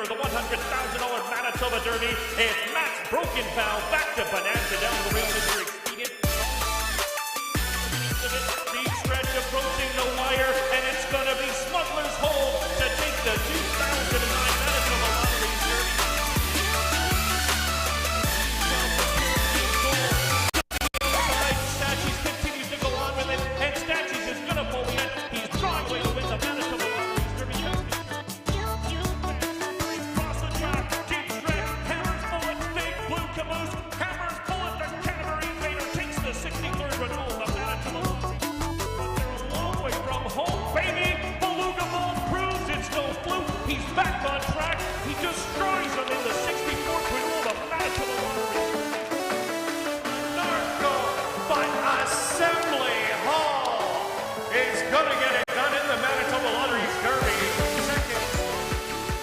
$100,000 Manitoba Derby. It's Matt's broken foul back to Bonanza down the rail. Mr. Expedient. The stretch approaching the wire, and it's going to be Smuggler's Hold to take the 2009 Manitoba Lottery Derby. Stachys continues to go on with it, and Stachys is going to pull in. He's drawing away to win the Manitoba Lottery Derby. Hammers bullet, the Canterbury Invader takes the 63rd renewal of Manitoba. But they're a long way from home, baby. Beluga Ball proves it's no fluke. He's back on track. He destroys them in the 64th renewal of Manitoba Lottery. Narco, but Assembly Hall is going to get it done in the Manitoba Lottery's Derby. Second,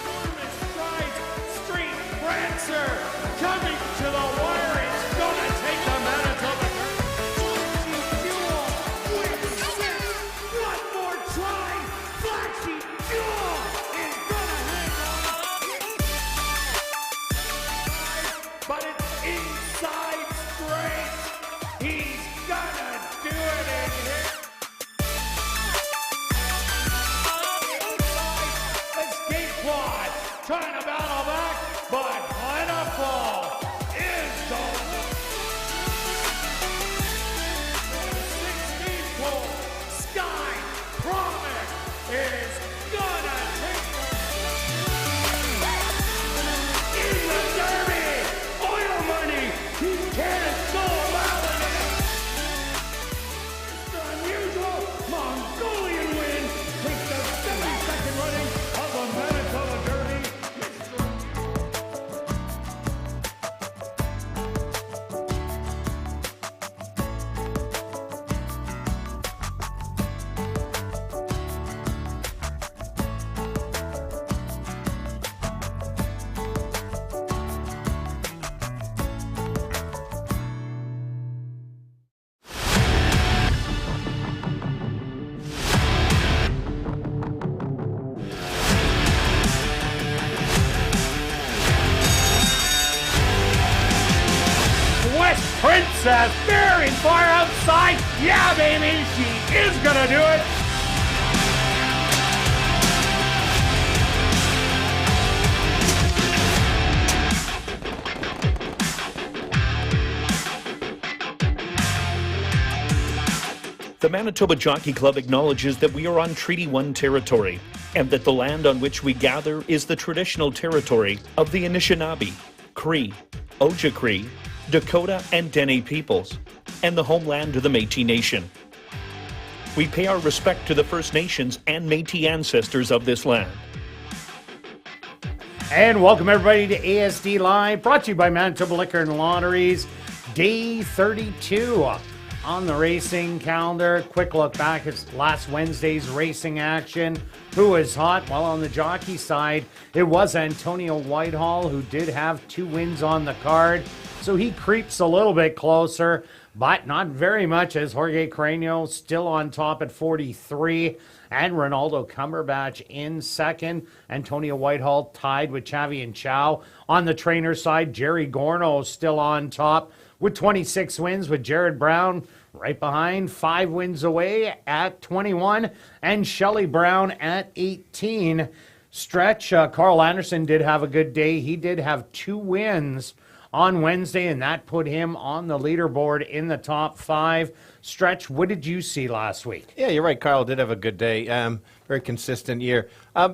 enormous strides, Street Prancer coming to the wire. It's going to take the Manitoba Derby. Flashy Jewel wins six. One more try. Flashy Jewel is going to hang on. But it's inside straight. He's going to do it in here. Escape Quad trying to battle back, but Pineapple is the 16th pole. Sky Promise is gonna take in the Derby. Oil Money, he can't go about it. The unusual Mongolian win takes the 72nd running of the Manitoba Derby. West Princess very far outside. Yeah, baby, she is gonna do it. The Manitoba Jockey Club acknowledges that we are on Treaty 1 territory and that the land on which we gather is the traditional territory of the Anishinaabe, Cree, Ojibwe, Dakota, and Dene peoples, and the homeland of the Métis Nation. We pay our respect to the First Nations and Métis ancestors of this land. And welcome everybody to ASD Live, brought to you by Manitoba Liquor and Lotteries, day 32 on the racing calendar. Quick look back at last Wednesday's racing action. Who was hot? Well, on the jockey side, it was Antonio Whitehall, who did have 2 wins on the card. So he creeps a little bit closer. but not very much, as Jorge Carreño still on top at 43, and Ronaldo Cumberbatch in second. Antonio Whitehall tied with Chavi and Chow. On the trainer side, Jerry Gorno still on top with 26 wins, with Jared Brown right behind, 5 wins away at 21, and Shelley Brown at 18. Stretch, Carl Anderson did have a good day. He did have 2 wins on Wednesday, and that put him on the leaderboard in the top 5. Stretch, what did you see last week? Yeah, you're right. Carl did have a good day. Very consistent year.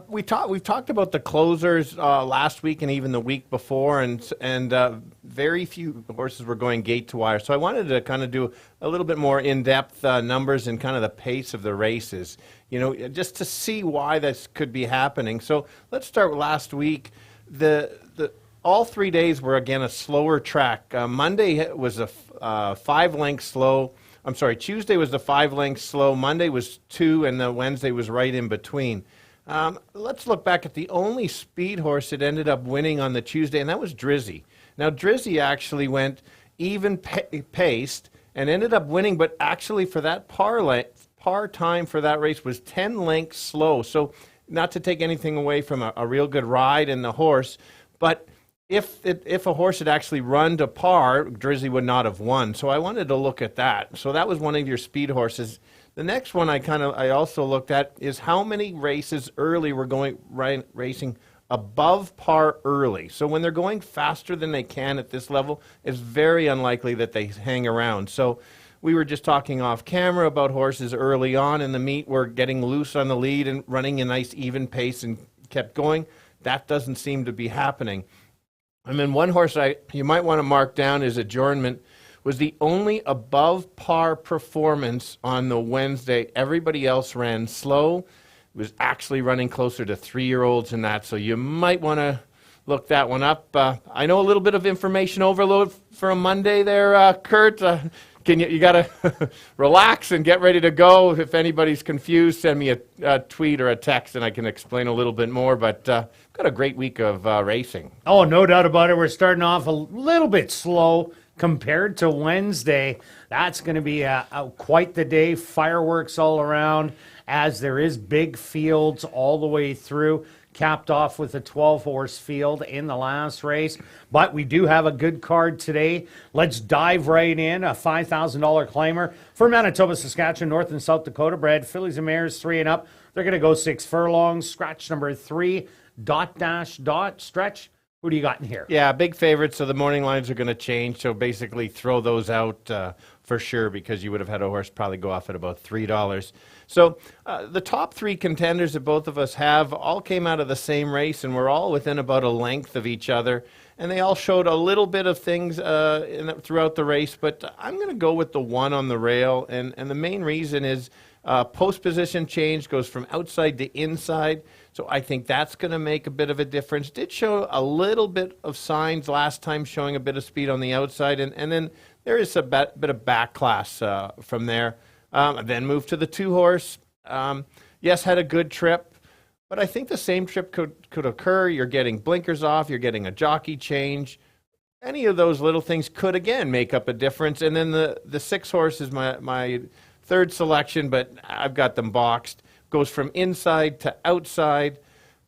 We've talked about the closers last week and even the week before, and very few horses were going gate to wire. So I wanted to kind of do a little bit more in-depth numbers and kind of the pace of the races, just to see why this could be happening. So let's start with last week. All 3 days were, again, a slower track. Monday was a 5-length slow. I'm sorry, Tuesday was the 5-length slow. Monday was 2, and the Wednesday was right in between. Let's look back at the only speed horse that ended up winning on the Tuesday, and that was Drizzy. Now, Drizzy actually went even paced and ended up winning, but actually for that par time for that race was 10 lengths slow. So not to take anything away from a real good ride in the horse, but if a horse had actually run to par, Drizzy would not have won. So I wanted to look at that. So that was one of your speed horses. The next one I also looked at is how many races early were racing above par early. So when they're going faster than they can at this level, it's very unlikely that they hang around. So we were just talking off camera about horses early on in the meet were getting loose on the lead and running a nice even pace and kept going. That doesn't seem to be happening. And then one horse you might want to mark down is Adjournment, was the only above par performance on the Wednesday. Everybody else ran slow. It was actually running closer to 3-year-olds in that, so you might want to look that one up. I know a little bit of information overload for a Monday there, Kirt. You got to relax and get ready to go. If anybody's confused, send me a tweet or a text and I can explain a little bit more. But got a great week of racing. Oh, no doubt about it. We're starting off a little bit slow compared to Wednesday. That's going to be quite the day. Fireworks all around, as there is big fields all the way through. Capped off with a 12-horse field in the last race. But we do have a good card today. Let's dive right in. A $5,000 claimer for Manitoba, Saskatchewan, North and South Dakota bred. Fillies and mares 3 and up. They're going to go 6 furlongs. Scratch number 3, ... Stretch. Who do you got in here? Yeah, big favorites. So the morning lines are going to change. So basically throw those out for sure, because you would have had a horse probably go off at about $3. So the top 3 contenders that both of us have all came out of the same race, and we're all within about a length of each other. And they all showed a little bit of things throughout the race, but I'm going to go with the one on the rail. And the main reason is post position change goes from outside to inside. So I think that's going to make a bit of a difference. Did show a little bit of signs last time, showing a bit of speed on the outside. And then there is a bit of back class from there. Then moved to the 2-horse. Yes, had a good trip, but I think the same trip could occur. You're getting blinkers off, you're getting a jockey change. Any of those little things could, again, make up a difference. And then the 6-horse is my third selection, but I've got them boxed. Goes from inside to outside.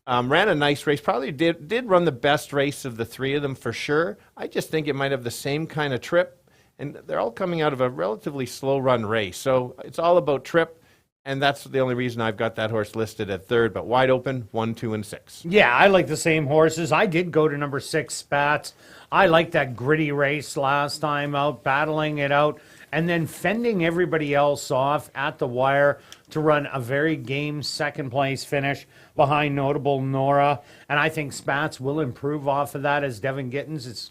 Ran a nice race. Probably did run the best race of the 3 of them for sure. I just think it might have the same kind of trip. And they're all coming out of a relatively slow run race. So it's all about trip. And that's the only reason I've got that horse listed at 3rd, but wide open, 1, 2, and 6. Yeah, I like the same horses. I did go to number 6, Spats. I liked that gritty race last time out, battling it out, and then fending everybody else off at the wire to run a very game second-place finish behind Notable Nora. And I think Spats will improve off of that as Devin Gittins has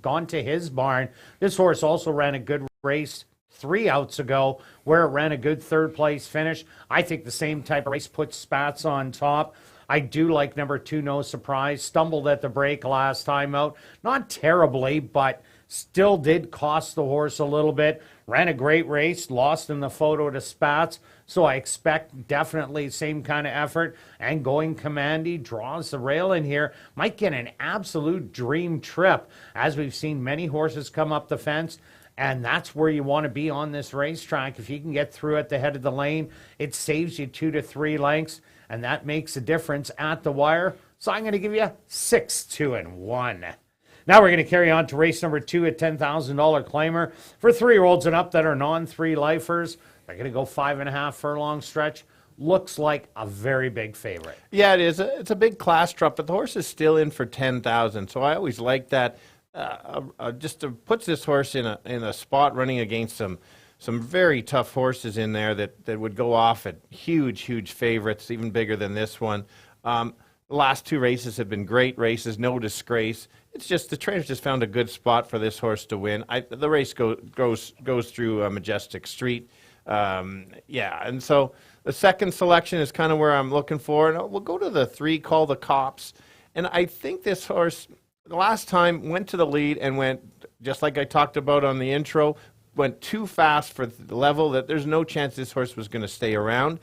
gone to his barn. This horse also ran a good race 3 outs ago, where it ran a good 3rd-place finish. I think the same type of race puts Spats on top. I do like number 2, No Surprise. Stumbled at the break last time out. Not terribly, but still did cost the horse a little bit. Ran a great race, lost in the photo to Spats. So I expect definitely same kind of effort. And Going Commandy draws the rail in here. Might get an absolute dream trip, as we've seen many horses come up the fence And that's where you want to be on this racetrack. If you can get through at the head of the lane, it saves you 2 to 3 lengths, and that makes a difference at the wire. So I'm going to give you 6, 2, and 1. Now we're going to carry on to race number 2 at $10,000 claimer for 3-year-olds and up that are non-3 lifers. They're going to go 5.5 furlong stretch. Looks like a very big favorite. Yeah, it is. It's a big class drop, but the horse is still in for 10,000. So I always like that. Just to puts this horse in a spot running against some very tough horses in there that would go off at huge favorites, even bigger than this one. The last 2 races have been great races, no disgrace. It's just the trainers just found a good spot for this horse to win. The race goes through Majestic Street. And so the second selection is kind of where I'm looking for. And we'll go to the 3, Call the Cops. And I think this horse, the last time, went to the lead and went, just like I talked about on the intro, went too fast for the level that there's no chance this horse was going to stay around.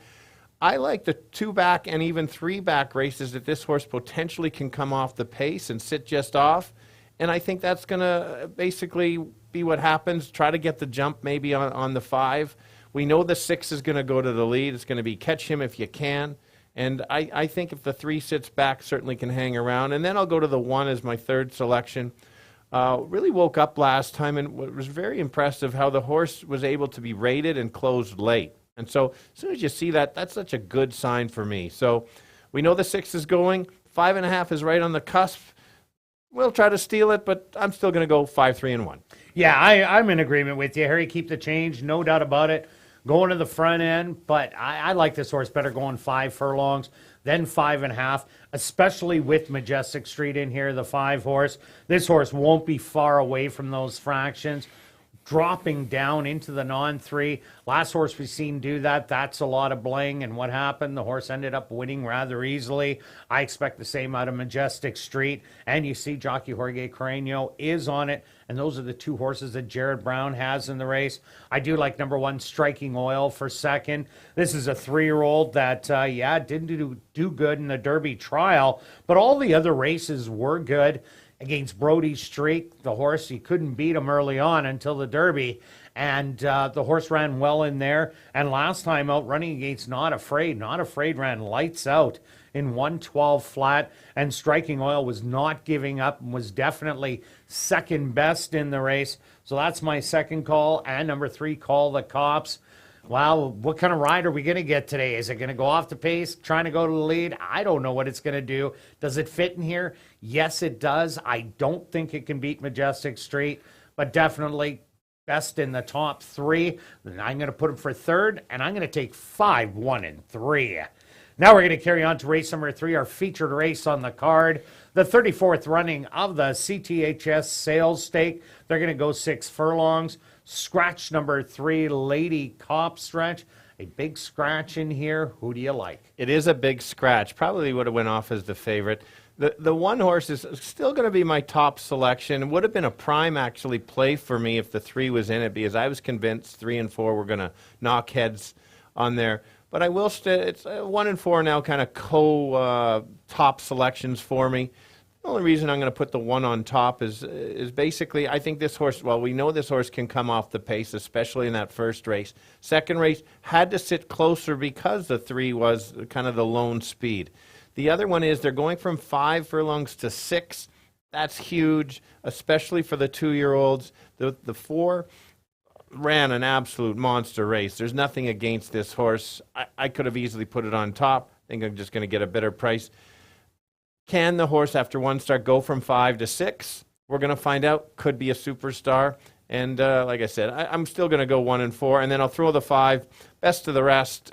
I like the 2-back and even 3-back races that this horse potentially can come off the pace and sit just off. And I think that's going to basically be what happens. Try to get the jump maybe on the 5. We know the 6 is going to go to the lead. It's going to be catch him if you can. And I think if the 3 sits back, certainly can hang around. And then I'll go to the 1 as my third selection. Really woke up last time, and it was very impressive how the horse was able to be rated and closed late. And so as soon as you see that, that's such a good sign for me. So we know the 6 is going. 5.5 is right on the cusp. We'll try to steal it, but I'm still going to go 5, 3, and 1. Yeah, I'm in agreement with you, Harry. Keep the change, no doubt about it. Going to the front end, but I like this horse better going 5 furlongs than 5.5, especially with Majestic Street in here, the 5 horse. This horse won't be far away from those fractions. Dropping down into the non-3. Last horse we've seen do that. That's a lot of bling. And what happened? The horse ended up winning rather easily. I expect the same out of Majestic Street. And you see jockey Jorge Carreño is on it. And those are the 2 horses that Jared Brown has in the race. I do like number 1, Striking Oil, for second. This is a 3-year-old that, didn't do good in the Derby trial. But all the other races were good. Against Brody Streak, the horse, you couldn't beat him early on until the Derby. And the horse ran well in there. And last time out, running against Not Afraid ran lights out in 112 flat. And Striking Oil was not giving up and was definitely second best in the race. So that's my second call. And number 3, Call the Cops. Well, what kind of ride are we going to get today? Is it going to go off the pace, trying to go to the lead? I don't know what it's going to do. Does it fit in here? Yes, it does. I don't think it can beat Majestic Street, but definitely best in the top 3. Then I'm going to put him for third, and I'm going to take 5, 1, and 3. Now we're going to carry on to race number 3, our featured race on the card. The 34th running of the CTHS Sales Stake. They're going to go 6 furlongs. Scratch number 3, Lady Cop Stretch. A big scratch in here. Who do you like? It is a big scratch. Probably would have went off as the favorite. The 1 horse is still going to be my top selection. It would have been a prime, actually, play for me if the 3 was in it, because I was convinced 3 and 4 were going to knock heads on there. But I will it's 1 and 4 now kind of top selections for me. The only reason I'm going to put the 1 on top is basically I think this horse, well, we know this horse can come off the pace, especially in that first race. Second race had to sit closer because the 3 was kind of the lone speed. The other one is they're going from 5 furlongs to 6. That's huge, especially for the 2-year-olds. The 4 ran an absolute monster race. There's nothing against this horse. I could have easily put it on top. I think I'm just going to get a better price. Can the horse, after 1 start, go from 5 to 6? We're going to find out. Could be a superstar. And like I said, I'm still going to go 1 and 4, and then I'll throw the 5. Best of the rest.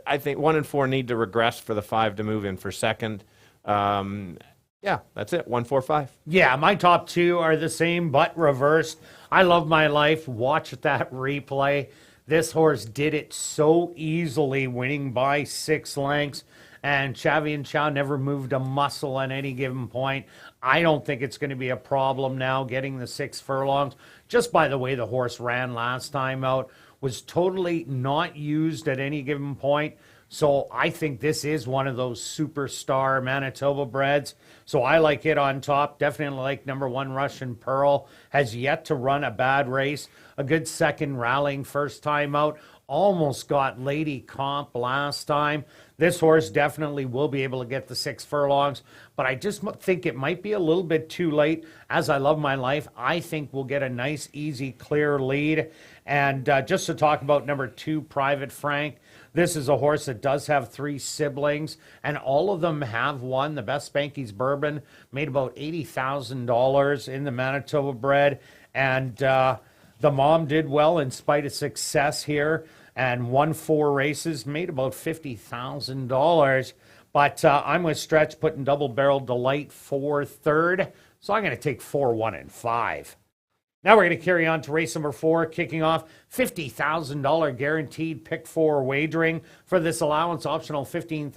I think 1 and 4 need to regress for the 5 to move in for second. Yeah, that's it. 1, 4, 5. Yeah, my top 2 are the same, but reversed. I love my life. Watch that replay. This horse did it so easily, winning by 6 lengths. And Chavi and Chow never moved a muscle at any given point. I don't think it's going to be a problem now getting the 6 furlongs. Just by the way the horse ran last time out, was totally not used at any given point. So I think this is one of those superstar Manitoba breds. So I like it on top. Definitely like number 1 Russian Pearl. Has yet to run a bad race. A good second rallying first time out. Almost got Lady Comp last time. This horse definitely will be able to get the 6 furlongs, but I just think it might be a little bit too late. As I Love My Life, I think we'll get a nice, easy, clear lead. And just to talk about number 2, Private Frank, this is a horse that does have 3 siblings, and all of them have won. The Best Spanky's Bourbon made about $80,000 in the Manitoba bred, and the mom did well in spite of success here and won 4 races, made about $50,000. But I'm with Stretch putting Double Barrel Delight for third. So I'm going to take 4, 1, and 5. Now we're going to carry on to race number 4, kicking off $50,000 guaranteed pick 4 wagering for this allowance optional $15,000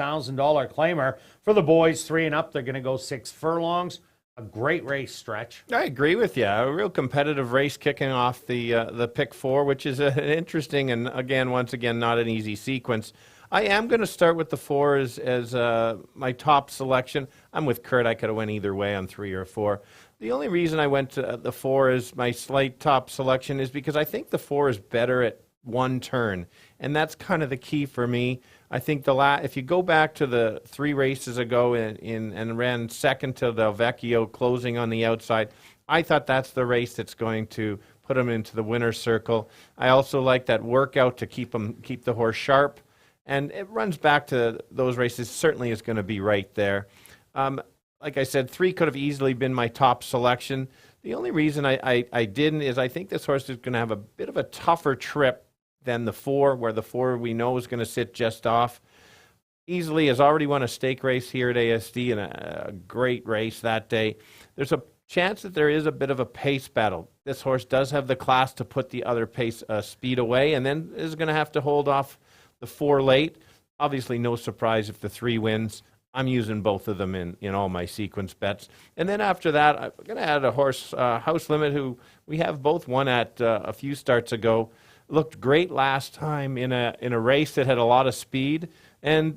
claimer. For the boys 3 and up, they're going to go 6 furlongs. A great race, Stretch. I agree with you. A real competitive race kicking off the pick 4, which is an interesting and, once again, not an easy sequence. I am going to start with the 4 as my top selection. I'm with Kirt. I could have went either way on 3 or 4. The only reason I went to the 4 as my slight top selection is because I think the 4 is better at one turn, and that's kind of the key for me. I think if you go back to the 3 races ago and ran second to Del Vecchio, closing on the outside, I thought that's the race that's going to put him into the winner's circle. I also like that workout to keep the horse sharp, and it runs back to those races. Certainly is going to be right there. Like I said, 3 could have easily been my top selection. The only reason I didn't is I think this horse is going to have a bit of a tougher trip than the 4, where the 4 we know is going to sit just off. Easily has already won a stake race here at ASD and a great race that day. There's a chance that there is a bit of a pace battle. This horse does have the class to put the other pace speed away, and then is going to have to hold off the 4 late. Obviously, no surprise if the 3 wins. I'm using both of them in all my sequence bets. And then after that, I'm going to add a horse, House Limit, who we have both won at a few starts ago. Looked great last time in a race that had a lot of speed, and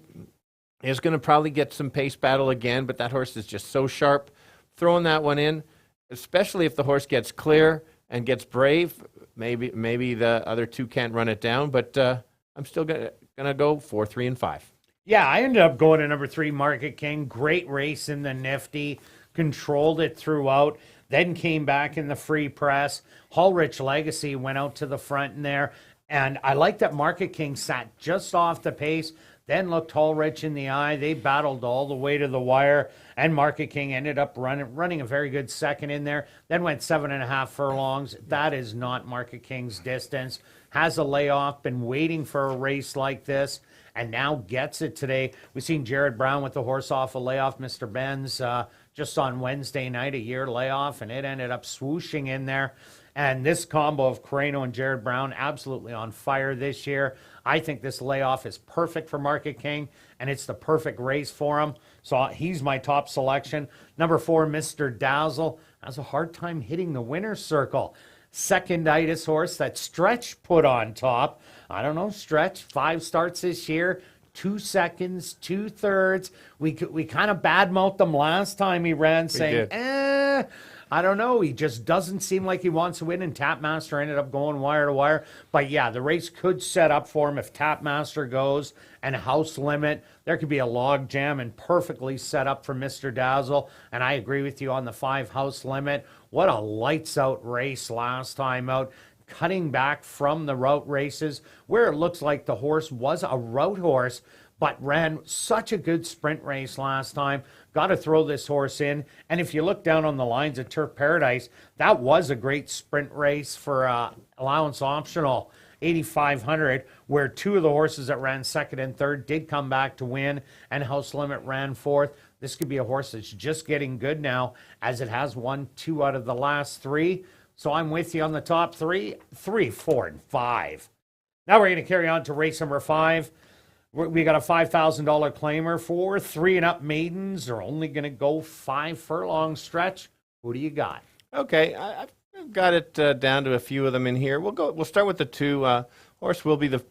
is going to probably get some pace battle again, but that horse is just so sharp. Throwing that one in, especially if the horse gets clear and gets brave, maybe the other 2 can't run it down, but I'm still going to go 4, 3, and 5. Yeah, I ended up going to number 3, Market King. Great race in the Nifty. Controlled it throughout. Then came back in the free press. Hallrich Legacy went out to the front in there. And I like that Market King sat just off the pace, then looked Hallrich in the eye. They battled all the way to the wire. And Market King ended up running a very good second in there. Then went 7.5 furlongs. That is not Market King's distance. Has a layoff, been waiting for a race like this, and now gets it today. We've seen Jared Brown with the horse off a layoff, Mr. Benz, just on Wednesday night, a year layoff, and it ended up swooshing in there. And this combo of Carreno and Jared Brown, absolutely on fire this year. I think this layoff is perfect for Market King, and it's the perfect race for him. So he's my top selection. Number 4, Mr. Dazzle, has a hard time hitting the winner's circle. Seconditis horse that Stretch put on top. I don't know, Stretch, 5 starts this year, 2 seconds, 2 thirds. We kind of badmouthed him last time he ran, saying, I don't know. He just doesn't seem like he wants to win, and Tapmaster ended up going wire to wire. But yeah, the race could set up for him if Tapmaster goes and House Limit. There could be a log jam and perfectly set up for Mr. Dazzle. And I agree with you on the 5 House Limit. What a lights out race last time out. Cutting back from the route races where it looks like the horse was a route horse, but ran such a good sprint race last time. Got to throw this horse in. And if you look down on the lines at Turf Paradise, that was a great sprint race for allowance optional 8,500, where 2 of the horses that ran second and third did come back to win, and House Limit ran fourth. This could be a horse that's just getting good now, as it has won 2 out of the last 3. So I'm with you on the top 3, 4, and 5. Now we're going to carry on to race number 5. We got a $5,000 claimer for 3 and up maidens. Are only going to go 5 furlong stretch. Who do you got? Okay, I've got it down to a few of them in here. We'll start with the 2. Horse will be the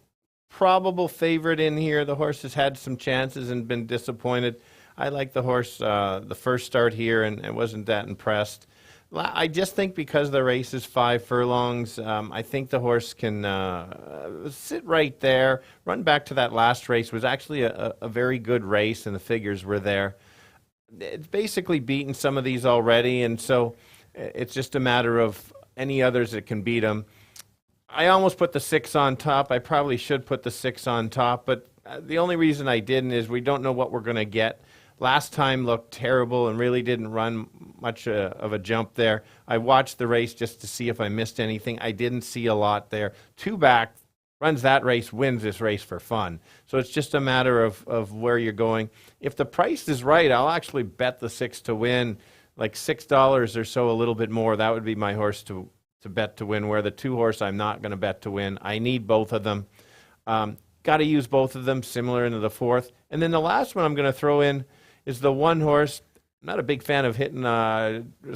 probable favorite in here. The horse has had some chances and been disappointed. I like the horse the first start here and wasn't that impressed. I just think because the race is 5 furlongs, I think the horse can sit right there. Run back to that last race was actually a very good race, and the figures were there. It's basically beaten some of these already, and so it's just a matter of any others that can beat them. I almost put the 6 on top. I probably should put the 6 on top, but the only reason I didn't is we don't know what we're going to get. Last time looked terrible and really didn't run much of a jump there. I watched the race just to see if I missed anything. I didn't see a lot there. 2 back, runs that race, wins this race for fun. So it's just a matter of where you're going. If the price is right, I'll actually bet the 6 to win, like $6 or so, a little bit more. That would be my horse to bet to win, where the 2 horse I'm not going to bet to win. I need both of them. Got to use both of them, similar into the 4th. And then the last one I'm going to throw in is the 1 horse. I'm not a big fan of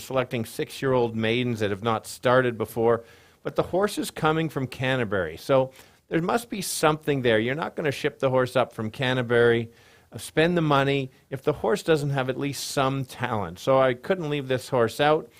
selecting 6-year-old maidens that have not started before, but the horse is coming from Canterbury. So there must be something there. You're not going to ship the horse up from Canterbury, spend the money, if the horse doesn't have at least some talent. So I couldn't leave this horse out.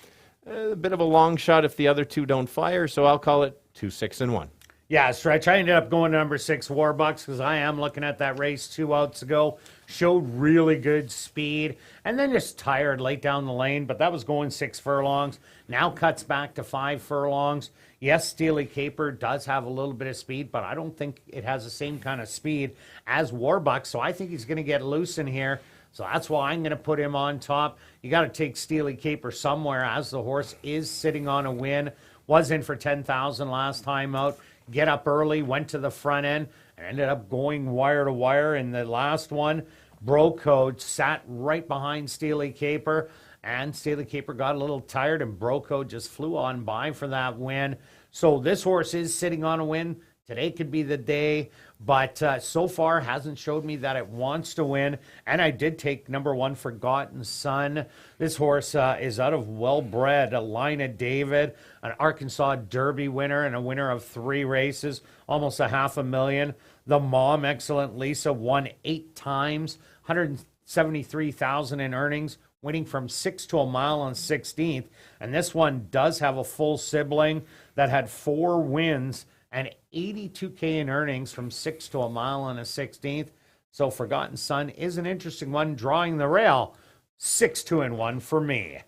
A bit of a long shot if the other 2 don't fire, so I'll call it 2, 6, and 1. Yeah, Stretch. I ended up going to number 6, Warbucks, because I am looking at that race 2 outs ago. Showed really good speed, and then just tired late down the lane, but that was going 6 furlongs. Now cuts back to 5 furlongs. Yes, Steely Caper does have a little bit of speed, but I don't think it has the same kind of speed as Warbucks, so I think he's going to get loose in here. So that's why I'm going to put him on top. You got to take Steely Caper somewhere, as the horse is sitting on a win. Was in for 10,000 last time out. Get up early, went to the front end, and ended up going wire to wire in the last one. Broco sat right behind Steely Caper, and Steely Caper got a little tired, and Broco just flew on by for that win. So this horse is sitting on a win. Today could be the day, but so far hasn't showed me that it wants to win. And I did take number 1, Forgotten Son. This horse is out of Wellbred, Alina David, an Arkansas Derby winner and a winner of 3 races, almost $500,000. The mom, Excellent Lisa, won 8 times, $173,000 in earnings, winning from 6 to a mile on 16th. And this one does have a full sibling that had 4 wins and $82K in earnings from 6 to a mile on a 16th. So Forgotten Son is an interesting one, drawing the rail. 6, 2, and 1 for me.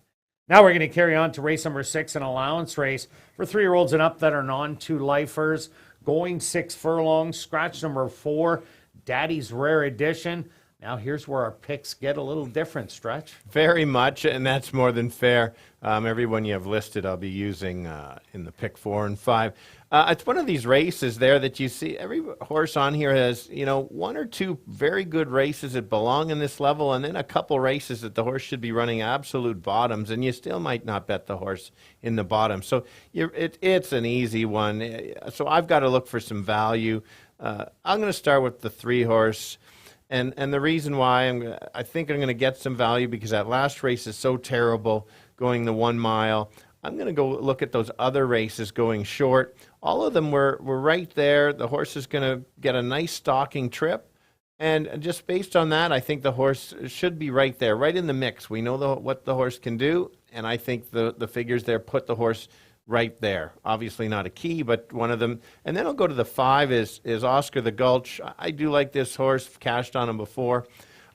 Now we're going to carry on to race number 6, an allowance race for 3-year-olds and up that are non-2-lifers. Going 6 furlongs, scratch number 4, Daddy's Rare Edition. Now here's where our picks get a little different, Stretch. Very much, and that's more than fair. Everyone you have listed I'll be using in the pick 4 and 5. It's one of these races there that you see every horse on here has, 1 or 2 very good races that belong in this level, and then a couple races that the horse should be running absolute bottoms, and you still might not bet the horse in the bottom. So it's an easy one. So I've got to look for some value. I'm going to start with the 3 horse. And the reason why I think I'm going to get some value because that last race is so terrible, going the 1 mile. I'm going to go look at those other races going short. All of them were right there. The horse is going to get a nice stalking trip. And just based on that, I think the horse should be right there, right in the mix. We know what the horse can do, and I think the figures there put the horse right there. Obviously not a key, but one of them. And then I'll go to the 5 is Oscar the Gulch. I do like this horse, cashed on him before.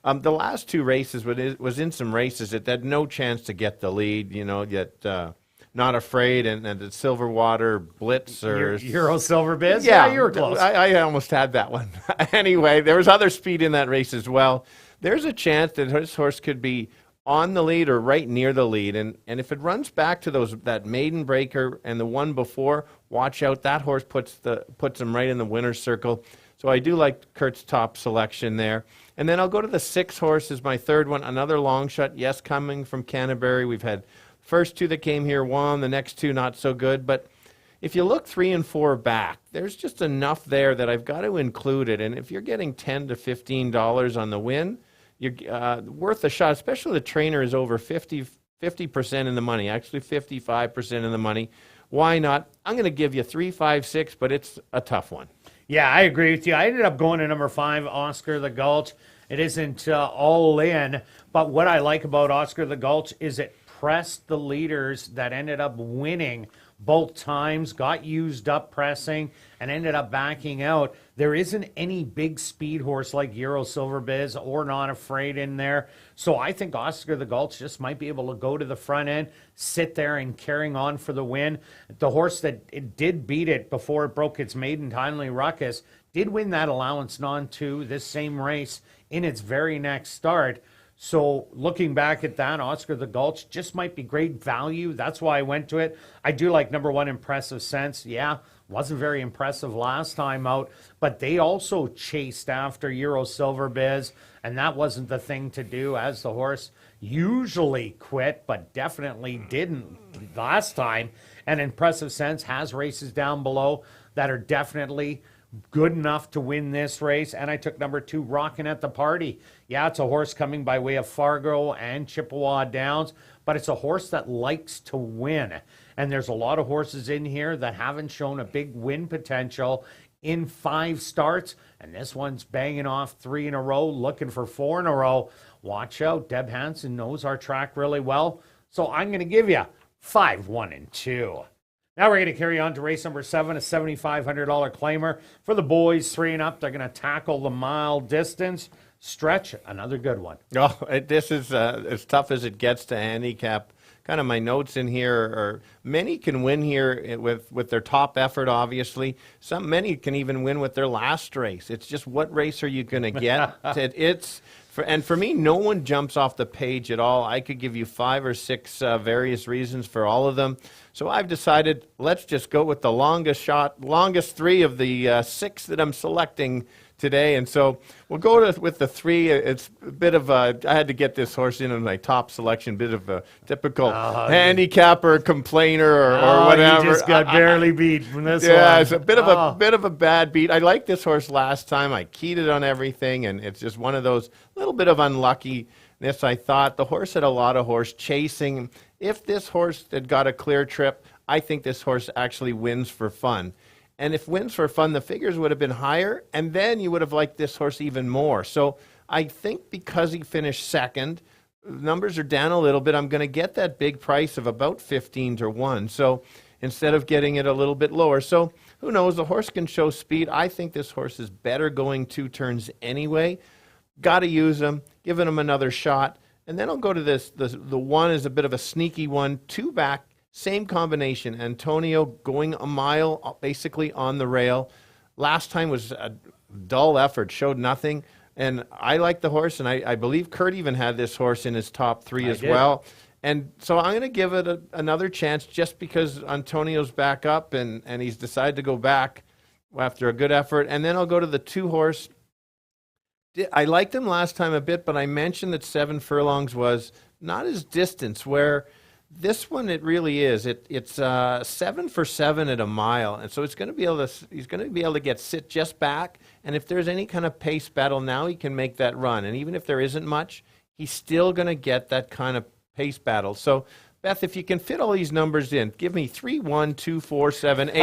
The last 2 races was in some races that had no chance to get the lead, yet Not Afraid and the Silverwater Blitz. Euro Silver Biz? Yeah, you were close. I almost had that one. Anyway, there was other speed in that race as well. There's a chance that this horse could be on the lead or right near the lead. And if it runs back to that maiden breaker and the one before, watch out. That horse puts him right in the winner's circle. So I do like Kirt's top selection there. And then I'll go to the 6 horse as my third one. Another long shot, yes, coming from Canterbury. We've had first 2 that came here won, the next 2 not so good. But if you look 3 and 4 back, there's just enough there that I've got to include it. And if you're getting $10 to $15 on the win, you're worth a shot, especially the trainer is over 50% in the money, actually 55% in the money. Why not? I'm going to give you 3, 5, 6, but it's a tough one. Yeah, I agree with you. I ended up going to number 5, Oscar the Gulch. It isn't all in, but what I like about Oscar the Gulch is it pressed the leaders that ended up winning both times, got used up pressing, and ended up backing out. There isn't any big speed horse like Euro Silver Biz or Not Afraid in there. So I think Oscar the Gulch just might be able to go to the front end, sit there and carrying on for the win. The horse that it did beat it before it broke its maiden timely ruckus did win that allowance non-2 this same race in its very next start. So looking back at that, Oscar the Gulch just might be great value. That's why I went to it. I do like number 1, Impressive Sense. Yeah, wasn't very impressive last time out, but they also chased after Euro Silver Biz, and that wasn't the thing to do, as the horse usually quit, but definitely didn't last time. And Impressive Sense has races down below that are definitely good enough to win this race. And I took number 2, Rockin' at the Party. Yeah, it's a horse coming by way of Fargo and Chippewa Downs, but it's a horse that likes to win. And there's a lot of horses in here that haven't shown a big win potential in 5 starts. And this one's banging off 3 in a row, looking for 4 in a row. Watch out. Deb Hansen knows our track really well. So I'm going to give you 5, 1, and 2. Now we're going to carry on to race number 7, a $7,500 claimer for the boys 3 and up. They're going to tackle the mile distance. Stretch, another good one. Oh, this is as tough as it gets to handicap. Kind of my notes in here are many can win here with their top effort, obviously. Many can even win with their last race. It's just what race are you going to get? For me, no one jumps off the page at all. I could give you 5 or 6 various reasons for all of them. So I've decided let's just go with the longest 3 of the 6 that I'm selecting today. And so we'll go with the 3. It's a bit of a, I had to get this horse in my top selection, bit of a typical handicapper, complainer, or whatever. You just got barely beat from this one. Yeah, it's a bit of a bad beat. I liked this horse last time. I keyed it on everything, and it's just one of those little bit of unluckiness. I thought the horse had a lot of horse chasing. If this horse had got a clear trip, I think this horse actually wins for fun. And if wins for fun, the figures would have been higher, and then you would have liked this horse even more. So I think because he finished second, numbers are down a little bit. I'm going to get that big price of about 15 to 1. So instead of getting it a little bit lower. So who knows? The horse can show speed. I think this horse is better going 2 turns anyway. Got to use him, giving him another shot. And then I'll go to this. The 1 is a bit of a sneaky one. 2 back. Same combination. Antonio going a mile basically on the rail. Last time was a dull effort, showed nothing. And I like the horse, and I believe Kirt even had this horse in his top 3 as well. And so I'm going to give it another chance just because Antonio's back up and he's decided to go back after a good effort. And then I'll go to the 2 horse. I liked him last time a bit, but I mentioned that 7 furlongs was not his distance, where this one, it really is. It's 7 for 7 at a mile, and so he's going to be able to sit just back. And if there's any kind of pace battle now, he can make that run. And even if there isn't much, he's still going to get that kind of pace battle. So, Beth, if you can fit all these numbers in, give me 3, 1, 2, 4, 7, 8.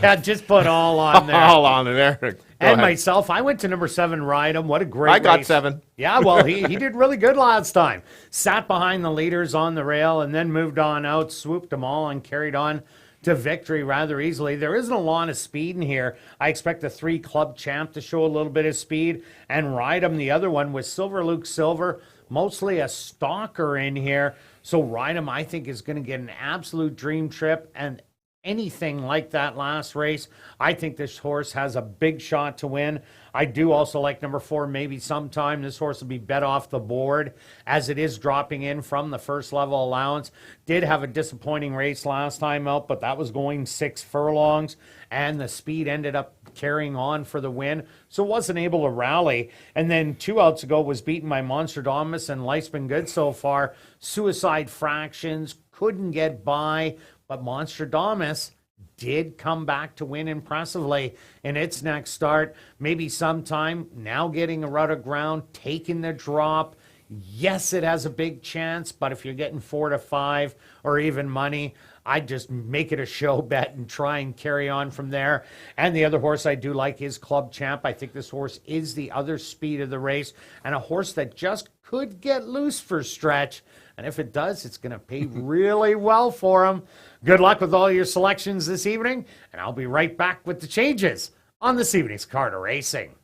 Yeah, just put all on there. All on there. Go ahead. Myself, I went to number 7, Ride 'em. What a great I got race. 7. Yeah, well, he did really good last time. Sat behind the leaders on the rail and then moved on out, swooped them all, and carried on to victory rather easily. There isn't a lot of speed in here. I expect the 3 Club Champ to show a little bit of speed, and Ride 'em, the other one, with Silver Luke Silver, mostly a stalker in here. So Ride 'em, I think, is going to get an absolute dream trip, and anything like that last race, I think this horse has a big shot to win. I do also like number 4, Maybe Sometime. This horse will be bet off the board as it is dropping in from the first level allowance. Did have a disappointing race last time out, but that was going 6 furlongs, and the speed ended up carrying on for the win, so wasn't able to rally. And then 2 outs ago was beaten by Monstradamus, and life's been good so far. Suicide Fractions couldn't get by, but Monstradamus did come back to win impressively in its next start. Maybe Sometime, now getting a rut of ground, taking the drop. Yes, it has a big chance, but if you're getting 4 to 5 or even money, I'd just make it a show bet and try and carry on from there. And the other horse I do like is Club Champ. I think this horse is the other speed of the race and a horse that just could get loose for stretch. And if it does, it's going to pay really well for him. Good luck with all your selections this evening, and I'll be right back with the changes on this evening's Card of Racing.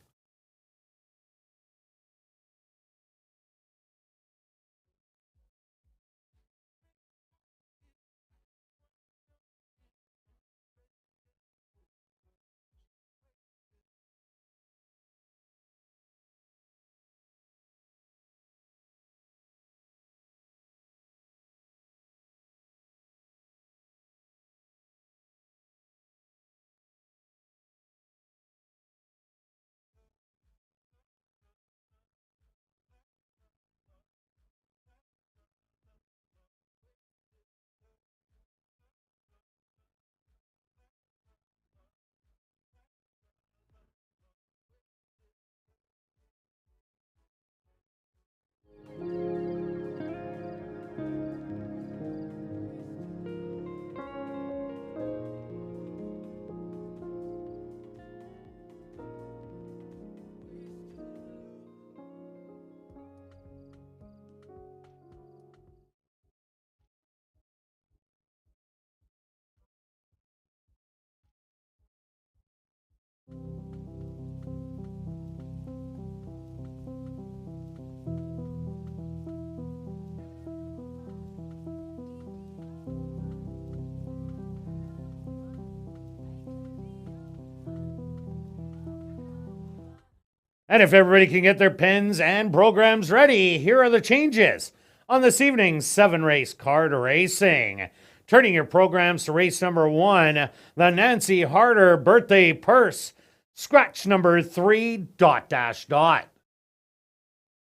And if everybody can get their pens and programs ready, here are the changes on this evening's 7-race Card of Racing. Turning your programs to race number 1, the Nancy Harder Birthday Purse, scratch number 3, ...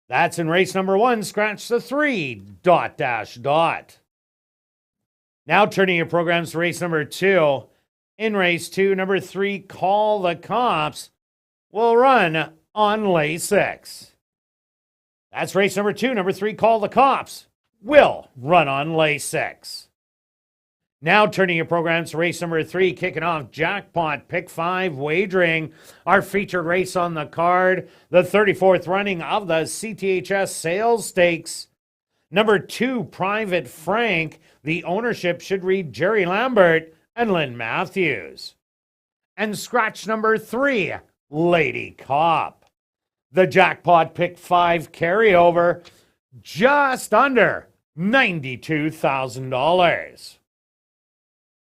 That's in race number 1, scratch the 3, ... Now turning your programs to race number 2, in race 2, number 3, Call the Cops, will run on lay 6. That's race number 2. Number 3, Call the Cops, will run on lay 6. Now turning your programs to race number 3, kicking off Jackpot Pick 5 Wagering, our featured race on the card, the 34th running of the CTHS Sales Stakes. Number 2, Private Frank, the ownership should read Jerry Lambert and Lynn Matthews. And scratch number 3, Lady Cop. The Jackpot Pick 5 carryover, just under $92,000.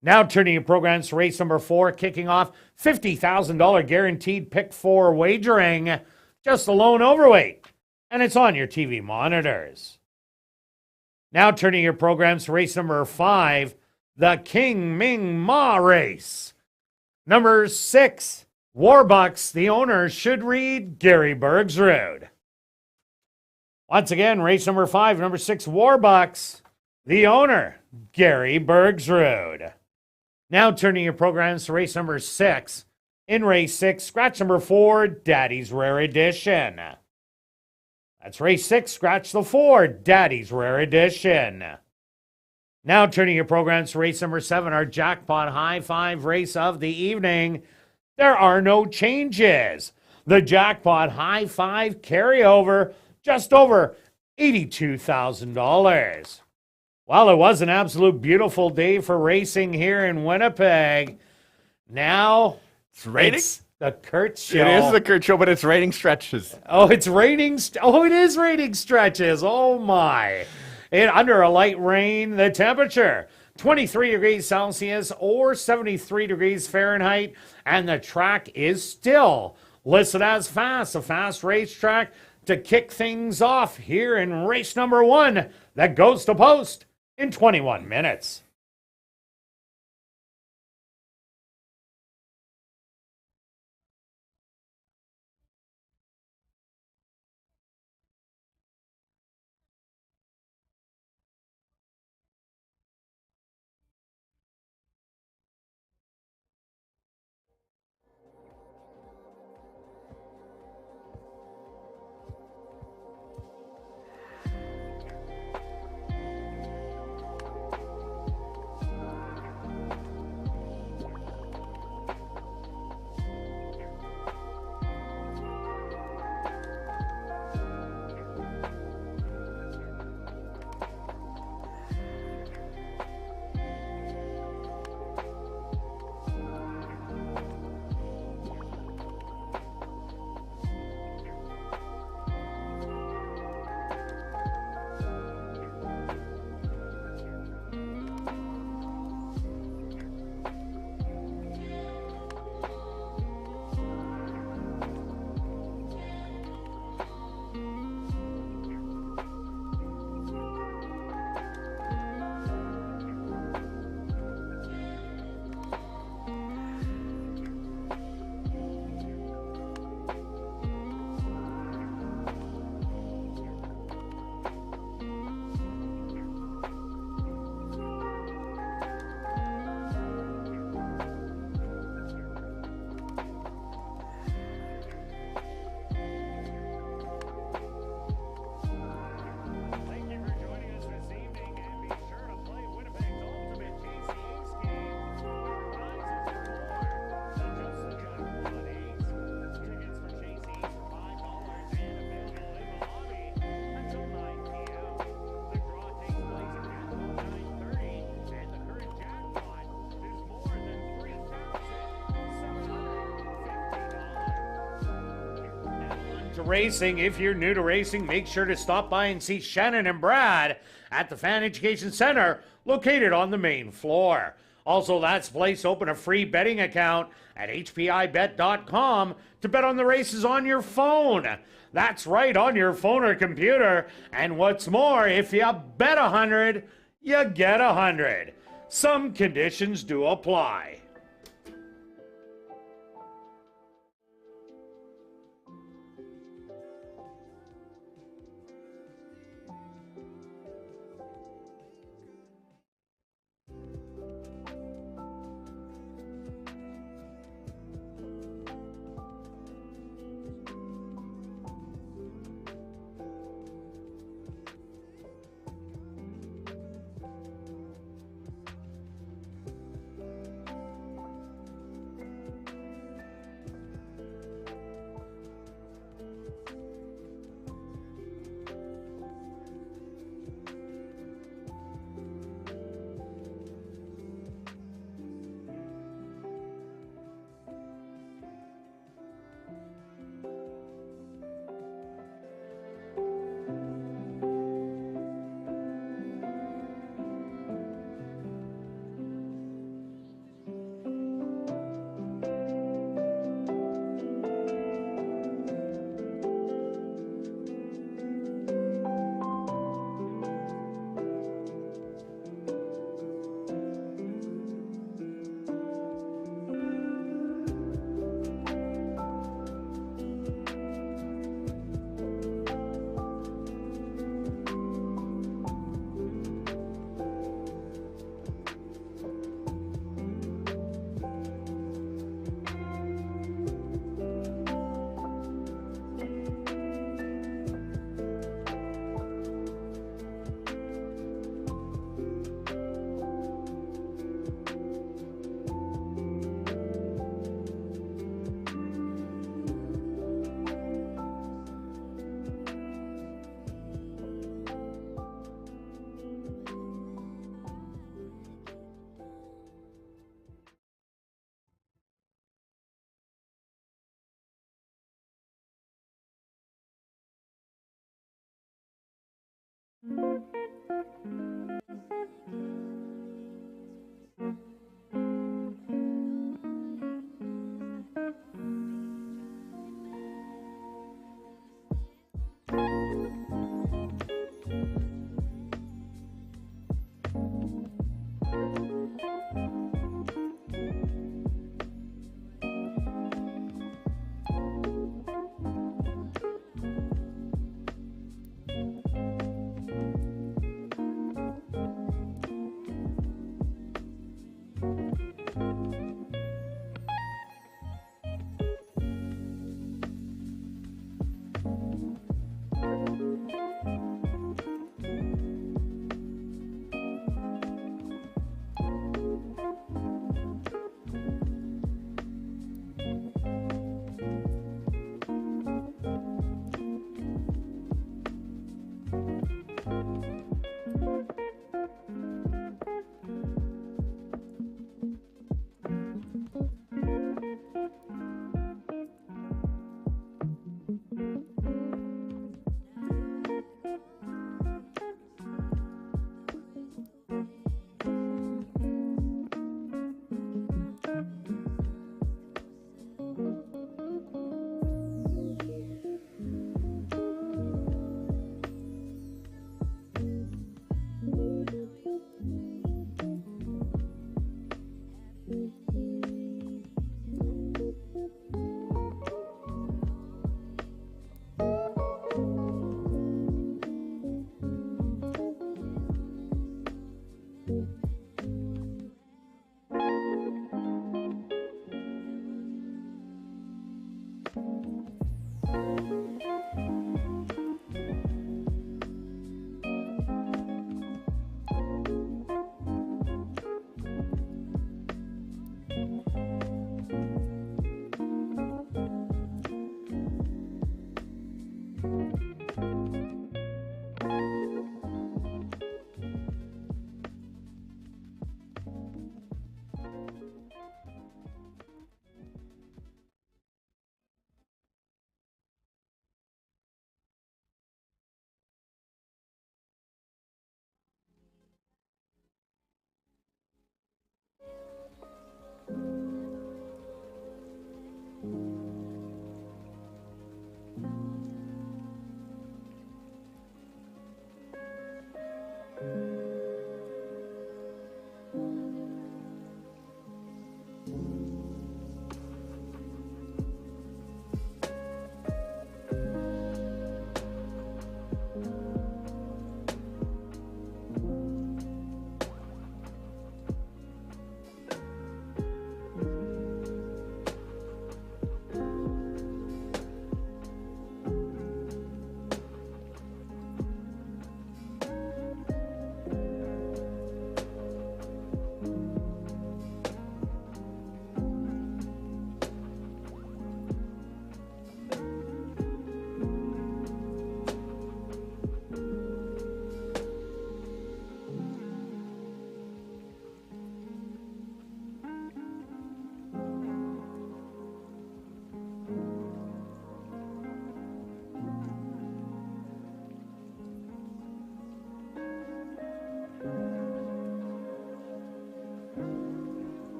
Now turning your programs to race number 4, kicking off $50,000 guaranteed Pick 4 wagering, just a lone overweight, and it's on your TV monitors. Now turning your programs to race number 5, the King Ming Ma race. Number 6, Warbucks, the owner should read Gary Bergsrud. Once again, race number 5, number 6, Warbucks, the owner, Gary Bergsrud. Now turning your programs to race number 6. In race 6, scratch number 4, Daddy's Rare Edition. That's race 6, scratch the 4, Daddy's Rare Edition. Now turning your programs to race number 7, our Jackpot High 5 race of the evening. There are no changes. The Jackpot High 5 carryover, just over $82,000. Well, it was an absolute beautiful day for racing here in Winnipeg. Now It's raining. it's the Kirt Show. It is the Kirt Show, but it's raining stretches. Oh, it's raining. It is raining stretches. Oh, my. Under a light rain, the temperature 23 degrees Celsius or 73 degrees Fahrenheit, and the track is still listed as fast, a fast racetrack to kick things off here in race number 1 that goes to post in 21 minutes. to racing. If you're new to racing, make sure to stop by and see Shannon and Brad at the Fan Education Center, located on the main floor. Also, that's place open a free betting account at hpibet.com to bet on the races on your phone. That's right, on your phone or computer. And what's more, if you bet 100, you get 100. Some conditions do apply.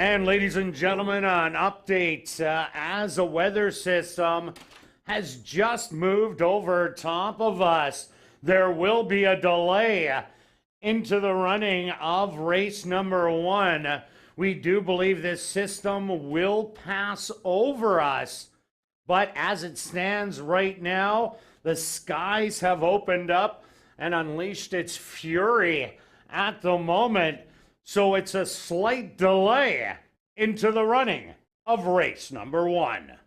And ladies and gentlemen, an update as a weather system has just moved over top of us. There will be a delay into the running of race number 1. We do believe this system will pass over us, but as it stands right now, the skies have opened up and unleashed its fury at the moment. So it's a slight delay into the running of race number 1.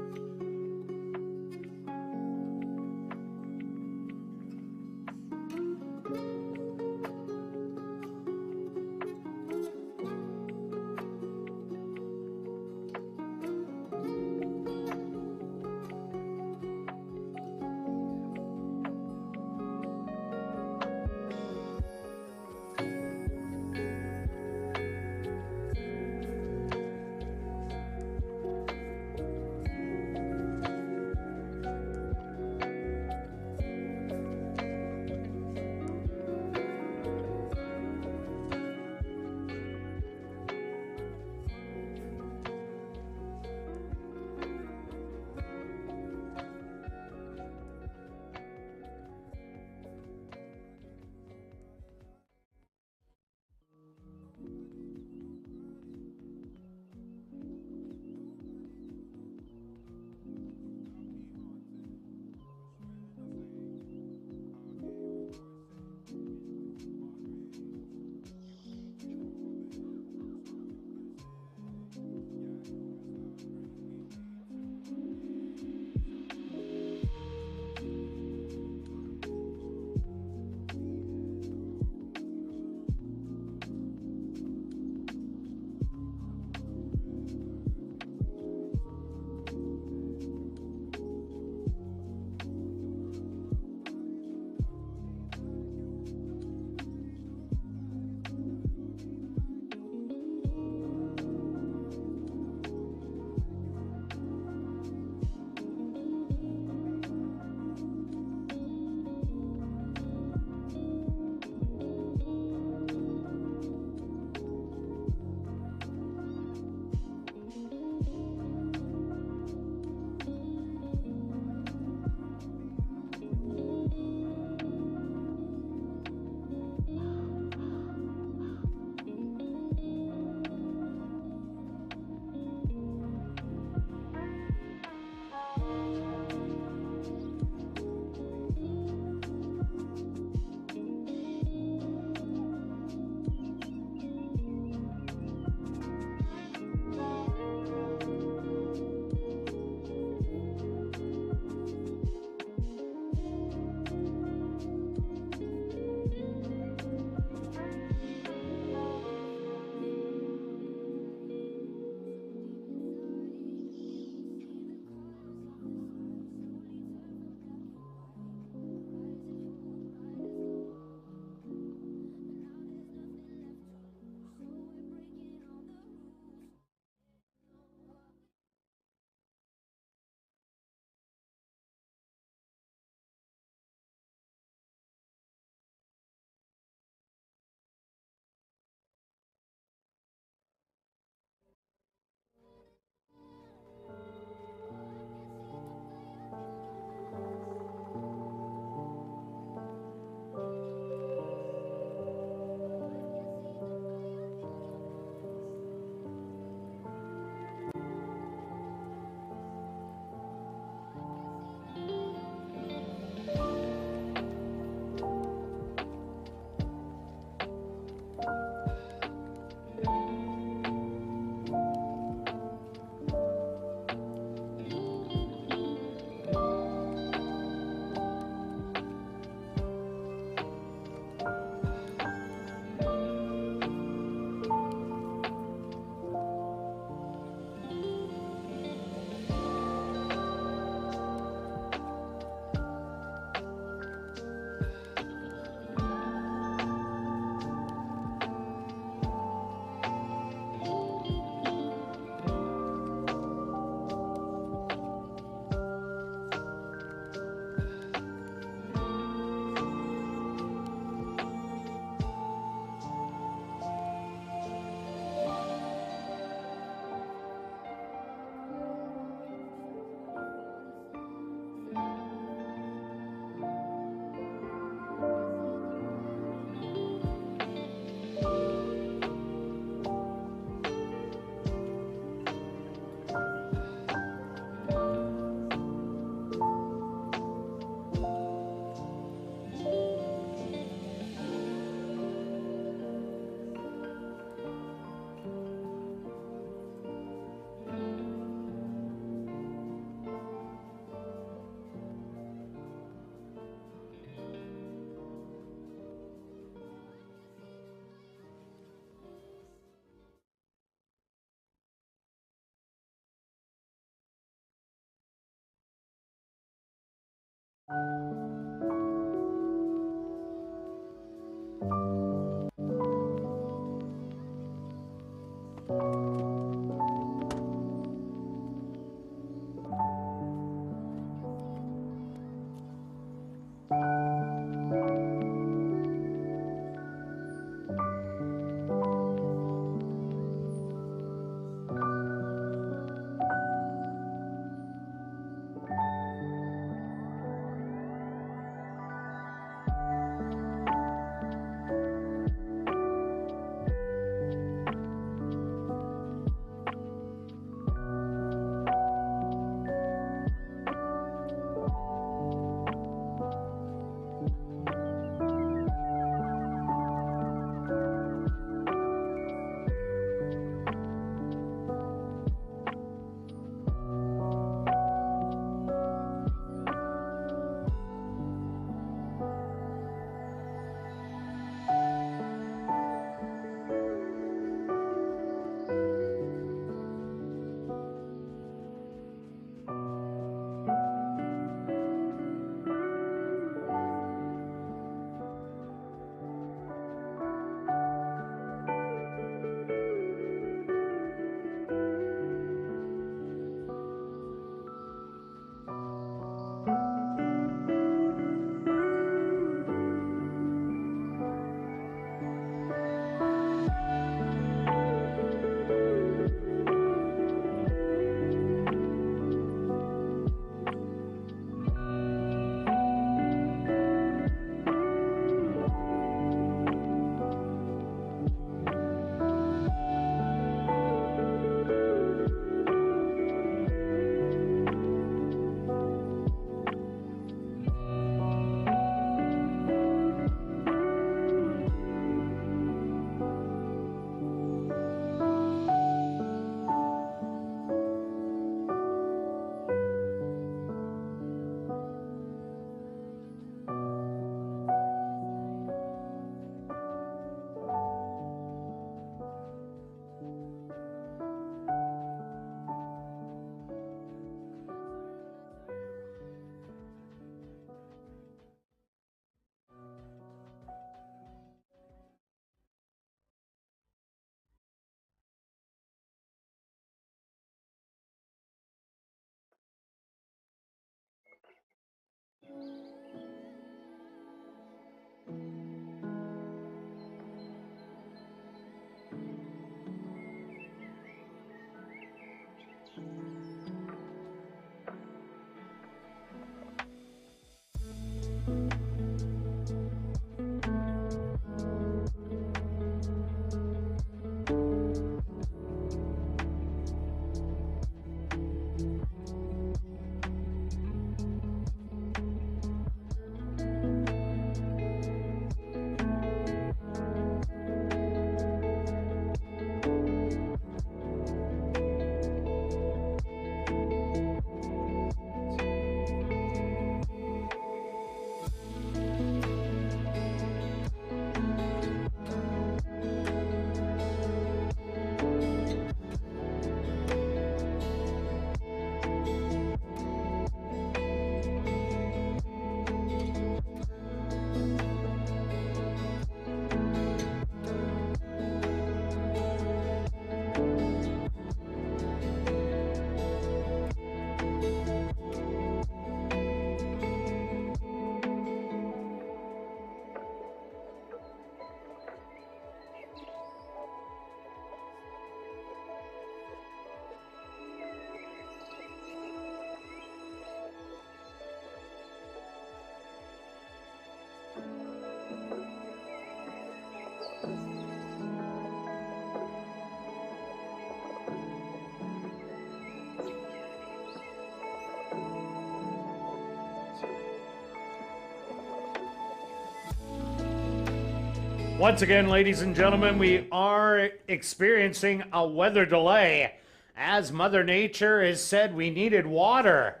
Once again, ladies and gentlemen, we are experiencing a weather delay. As Mother Nature has said, we needed water.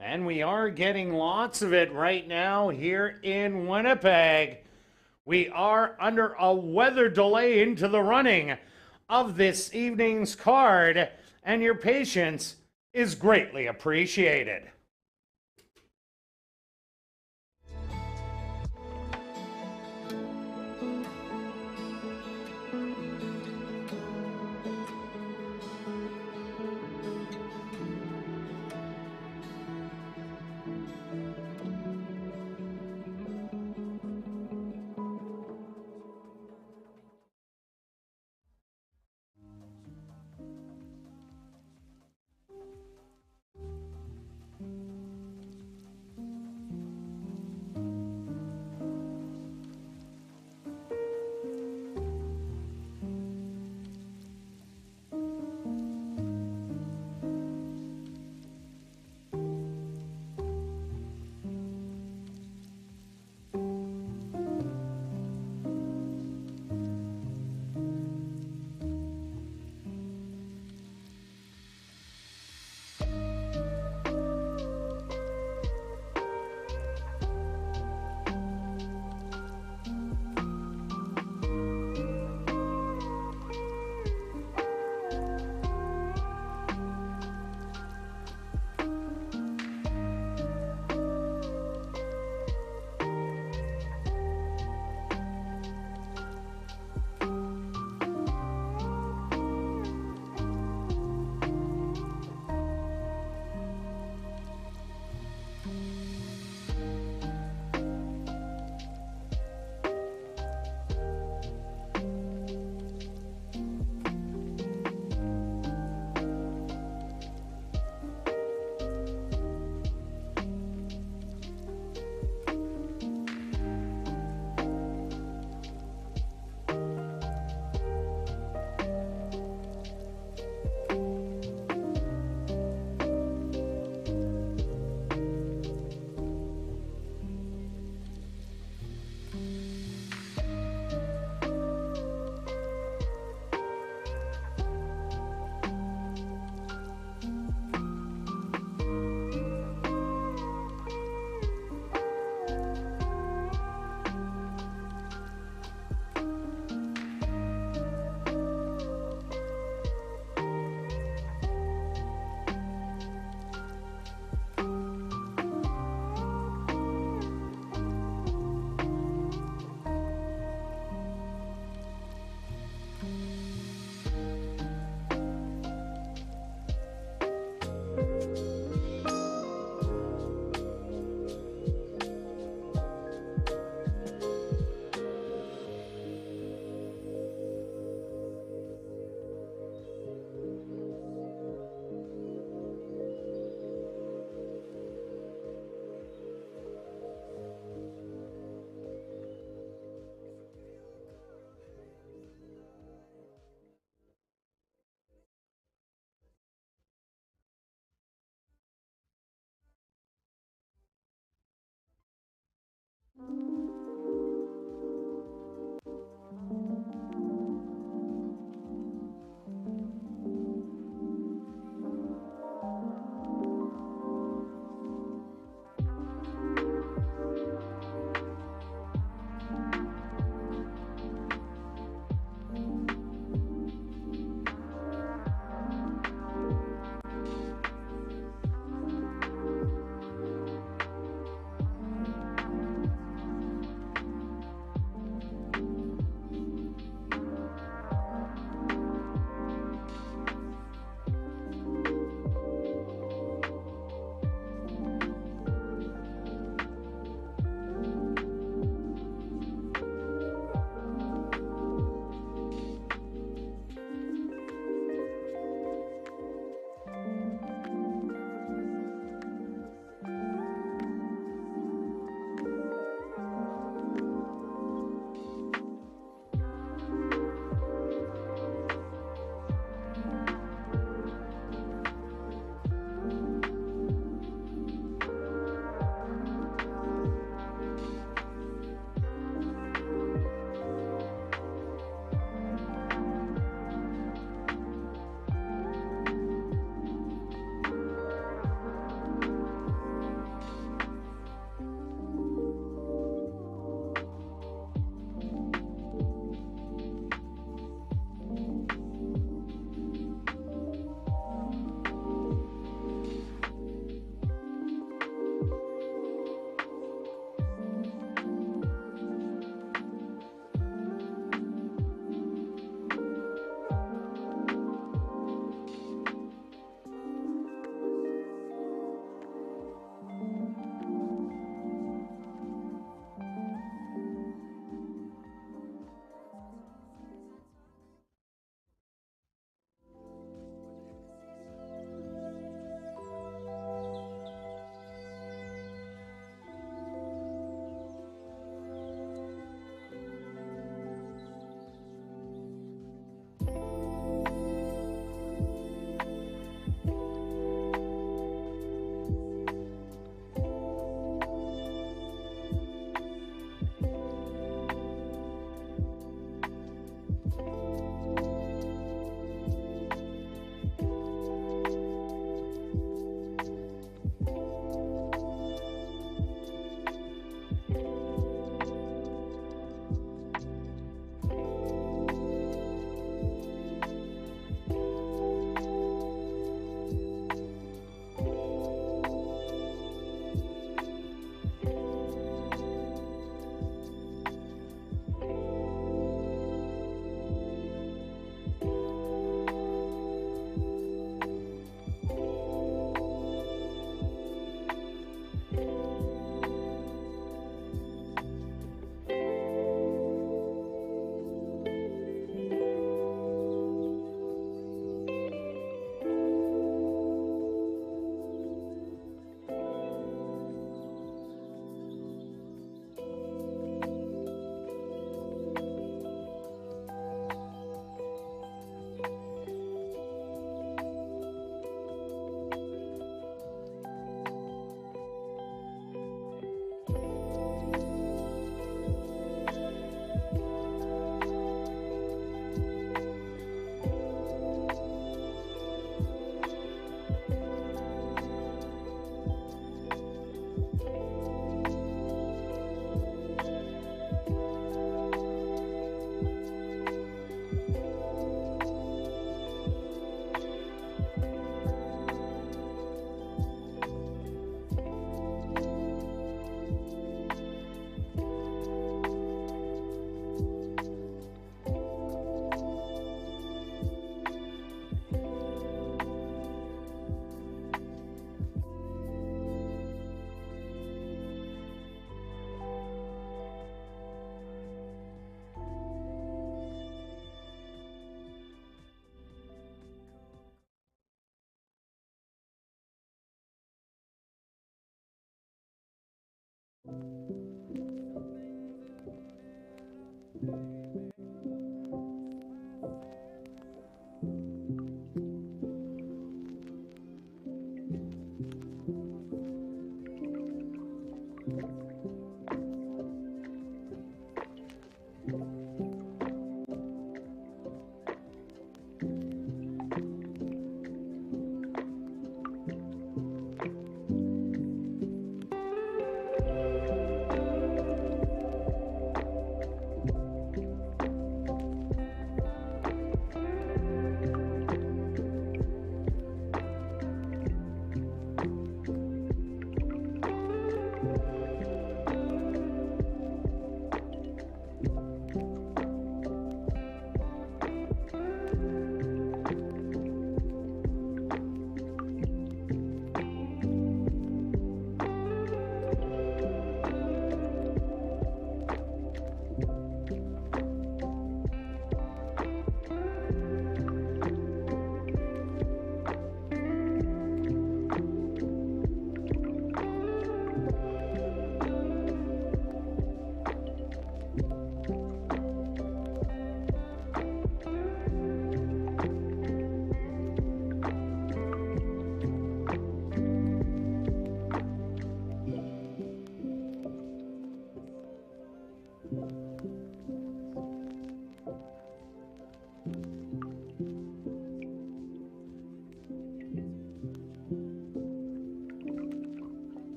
And we are getting lots of it right now here in Winnipeg. We are under a weather delay into the running of this evening's card, and your patience is greatly appreciated.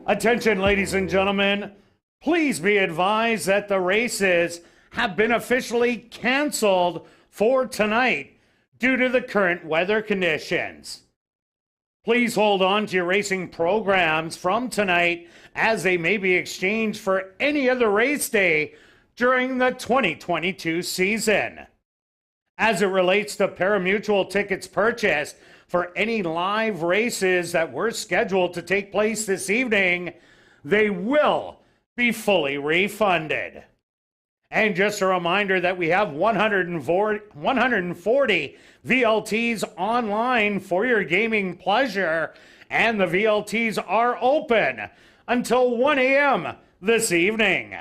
Attention, ladies and gentlemen. Please be advised that the races have been officially canceled for tonight due to the current weather conditions. Please hold on to your racing programs from tonight as they may be exchanged for any other race day during the 2022 season. As it relates to pari-mutuel tickets purchased for any live races that were scheduled to take place this evening, they will be fully refunded. And just a reminder that we have 140 VLTs online for your gaming pleasure, and the VLTs are open until 1 a.m. this evening.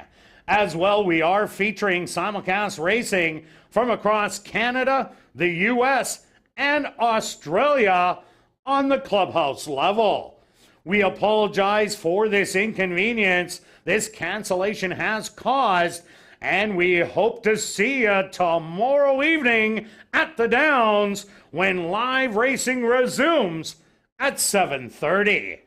As well, we are featuring simulcast racing from across Canada, the U.S., and Australia on the clubhouse level. We apologize for this inconvenience this cancellation has caused, and we hope to see you tomorrow evening at the Downs when live racing resumes at 7:30.